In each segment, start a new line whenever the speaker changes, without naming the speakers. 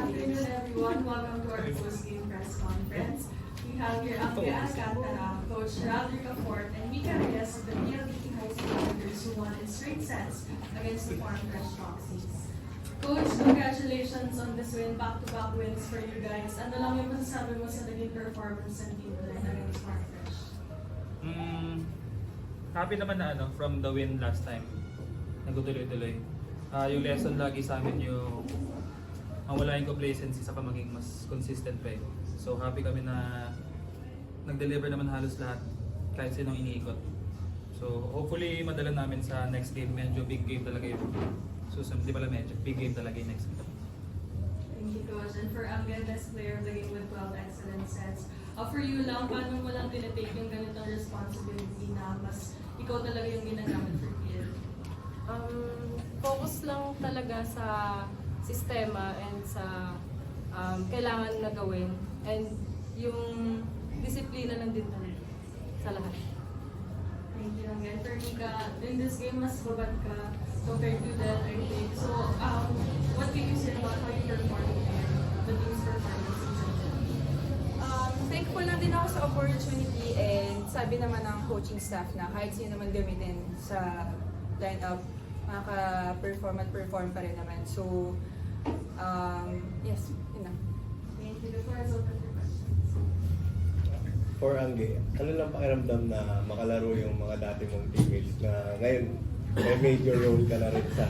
afternoon, everyone. Welcome to our post-game press conference. We have here Angge Alcantara, Coach Roderick Fort, and Mika Reyes of the PLDT High School Tigers who won in straight sets against the Farm Fresh Foxes. Coach, congratulations on this win, back-to-back wins for you guys. Ano lang yung masasabi mo sa naging performance ng team nila against Farm Fresh?
Happy naman na from the win last time. Nagtutuloy-tuloy. Yung lesson lagi sa amin yung wala yung complacency sa maging mas consistent pa. So happy kami na nag-deliver naman halos lahat kahit sinong iniikot. So hopefully madala namin sa next game. Medyo big game talaga yun. So di pala medyo big game talaga yung next game.
Thank you, Coach. And for Angge, best player of the game with 12 excellent sets. For you lang, paano mo lang tinitake yung ganitong responsibility na mas ikaw talaga yung ginagamit for PL?
Focus lang talaga sa sistema and sa kailangan na gawin, and yung disiplina lang din talaga sa lahat.
Thank you again. For Mika, in this game, mas babad ka compared to that, I think. So, what can you say about how you performed and the team's performance in general?
Thankful lang din ako sa opportunity, and sabi naman ng coaching staff na kahit sino naman gamitin sa lineup, makaka-perform at perform pa rin naman. So, yes, yun lang.
Thank you. The floor is open for questions.
For Angge, ano lang pakiramdam na makalaro yung mga dati mong teammates na ngayon may major role ka na rin sa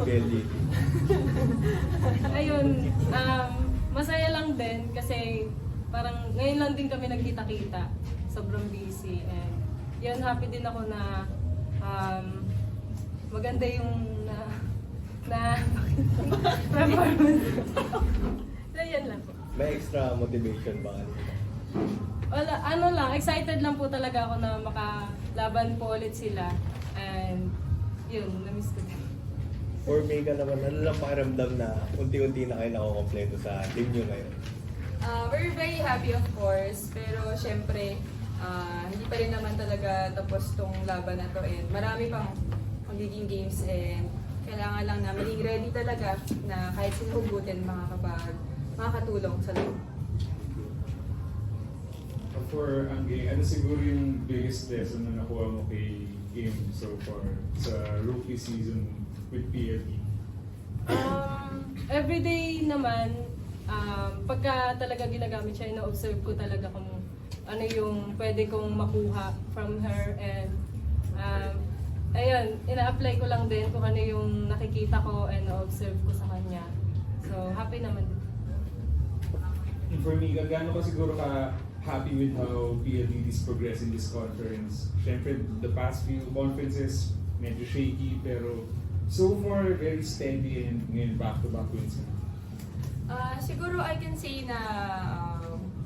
PLDT?
Ayun, masaya lang din kasi parang ngayon lang din kami nagkita-kita. Sobrang busy, and yun, happy din ako na maganda yung performance. So, yan lang po.
May extra motivation ba kanina?
Wala, excited lang po talaga ako na makalaban po ulit sila. And yun, na-miss ko din.
For Mika naman, ano lang pakiramdam na unti-unti na kayo nakukompleto sa team nyo ngayon?
We're very happy, of course, pero syempre, hindi pa rin naman talaga tapos tong laban na to, and marami pang magiging games, and kailangan lang na maging ready talaga na kahit sinuhugutin makakatulong sa loob.
For Angge, ano siguro yung biggest lesson na nakuha mo kay game so far sa rookie season with PLDT?
Everyday naman, pagka talaga ginagamit siya, ina-observe ko talaga kung ano yung pwede kong makuha from her, and ayun, ina-apply ko lang din kung ano yung nakikita ko and na-observe ko sa kanya. So, happy naman.
And for me, gaano ka siguro ka happy with how PLDT is progressing this conference? Siyempre, the past few conferences, medyo shaky, pero so far, very steady, and ngayon back-to-back wins na.
Siguro I can say na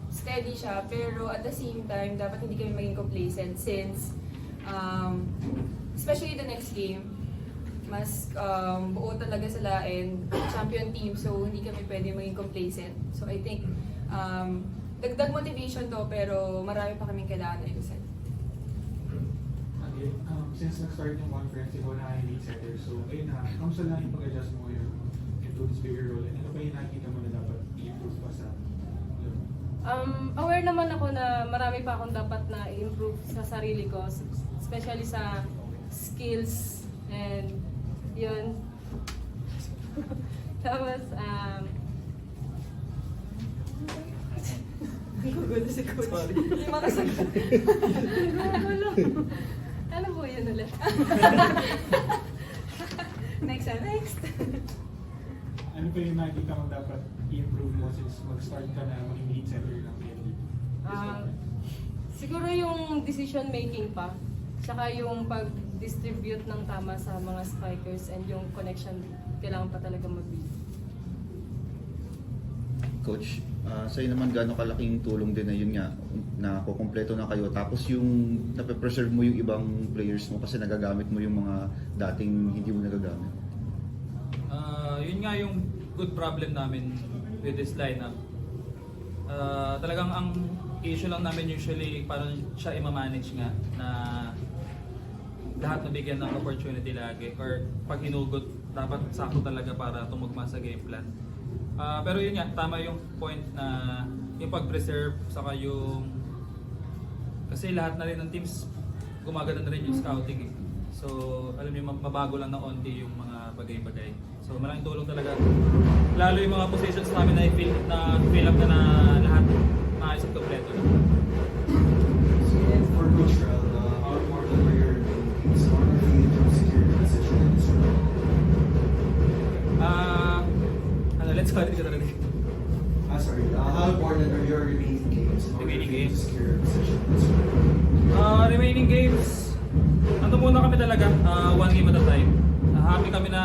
steady siya, pero at the same time, dapat hindi kami maging complacent since especially the next game, mas buo talaga sila and champion team, so hindi kami pwede maging complacent. So I think dagdag motivation to, pero marami pa kaming kailangan na ayusin.
Okay, since nag-start yung conference, ikaw na ay lead setter, so ayun na, kamusta lang yung pag-adjust mo ngayon into this bigger role, and ano pa yung nakikita mo na dapat i-improve pa sa
Aware naman ako na marami pa akong dapat na i-improve sa sarili ko, especially sa skills, and yun. Tapos,
Gugulo si coach.
Sorry.
Hindi makasagot.
gulo. Ano po yun ulit?
Next.
ano pa yung nakikita mo dapat i-improve mo since mag-start ka na maging lead setter ng PLDT?
Siguro yung decision making pa, saka yung pag-distribute ng tama sa mga spikers, and yung connection kailangan pa talaga mag-build.
Coach, sa'yo naman gano'ng kalaking tulong din na yun nga, na kukumpleto na kayo, tapos yung nape-preserve mo yung ibang players mo kasi nagagamit mo yung mga dating hindi mo nagagamit?
Yun nga yung good problem namin with this lineup. Talagang ang issue lang namin usually paano siya i-manage nga na lahat nabigyan ng opportunity lagi, or pag hinugot dapat sakto talaga para tumugma sa game plan. Pero yun nga, tama yung point na yung pag-preserve saka yung kasi lahat na rin ng teams gumagana na rin yung scouting eh. So alam niyo mabago lang na onti yung mga bagay-bagay. So malaking tulong talaga. Lalo yung mga positions namin na fill up na lahat maayos at kompleto na.
And for Coach Rel, how important were your games on the field to secure your position in this role?
Let's go ahead and
Sorry, how important are your remaining games in order
Remaining
for you to
games?
secure your position in this role?
Remaining games, ano muna kami talaga, one game at a time. Happy kami na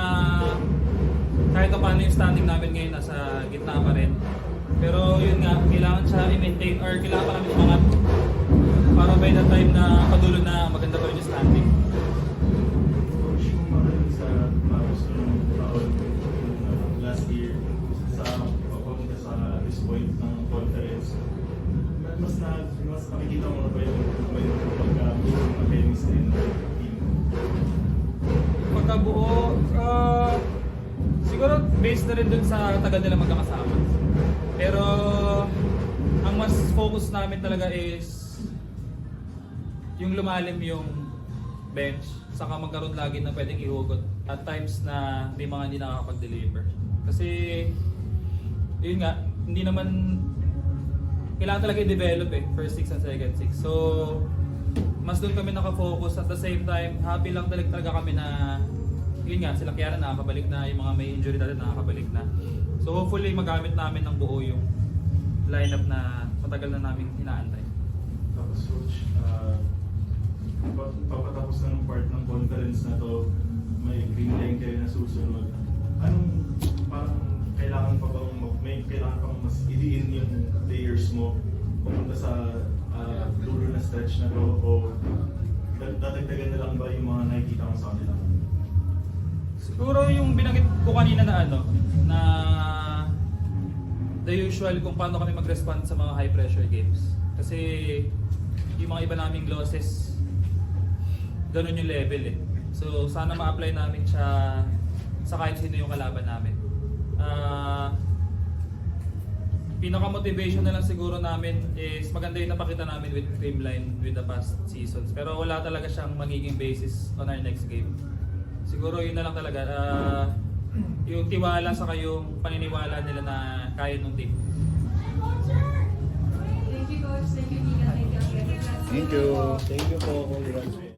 kahit pa paano yung standing namin ngayon nasa gitna pa rin. Pero yun nga, kailangan siya i-maintain or kailangan pa namin umangat para by the time na padulo na maganda pa rin yung standing.
Coach, kung makalit sa tapos ng taon last year sa papunta sa this point ng conference, mas nakikita mo na ba yung pagkabuo ng academics din ng team?
Pagkabuo, siguro based na rin dun sa tagal nila magkakasama. Pero ang mas focus namin talaga is yung lumalim yung bench, saka magkaroon lagi na pwedeng ihugot at times na may mga hindi nakakapag-deliver. Kasi yun nga, hindi naman kailangan talaga i-develop eh, first 6 and second 6. So mas doon kami nakafocus at the same time, happy lang talaga kami na yun nga, sila Kiara nakakabalik na, yung mga may injury natin nakakabalik na. So hopefully magamit namin ng buo yung lineup na matagal na namin inaantay.
Tapos coach, papatapos na ng part ng conference na to, may green line kayo na susunod. Anong parang kailangan pa bang may kailangan pang mas idiin yung players mo pumunta sa dulo na stretch na to o dadagdagan na lang ba yung mga nakikita mo sa kanila?
Siguro yung binanggit ko kanina na na the usual kung paano kami mag-respond sa mga high pressure games. Kasi yung mga iba naming losses, ganun yung level eh. So sana ma-apply namin siya sa kahit sino yung kalaban namin. Pinaka-motivation na lang siguro namin is maganda yung napakita namin with Creamline with the past seasons. Pero wala talaga siyang magiging basis on our next game. Siguro yun na lang talaga. Yung tiwala sa yung paniniwala nila na kaya ng team.
Thank you, Coach. Thank you, Nika. Thank you, Angela.
Thank you.
Thank you po, congrats.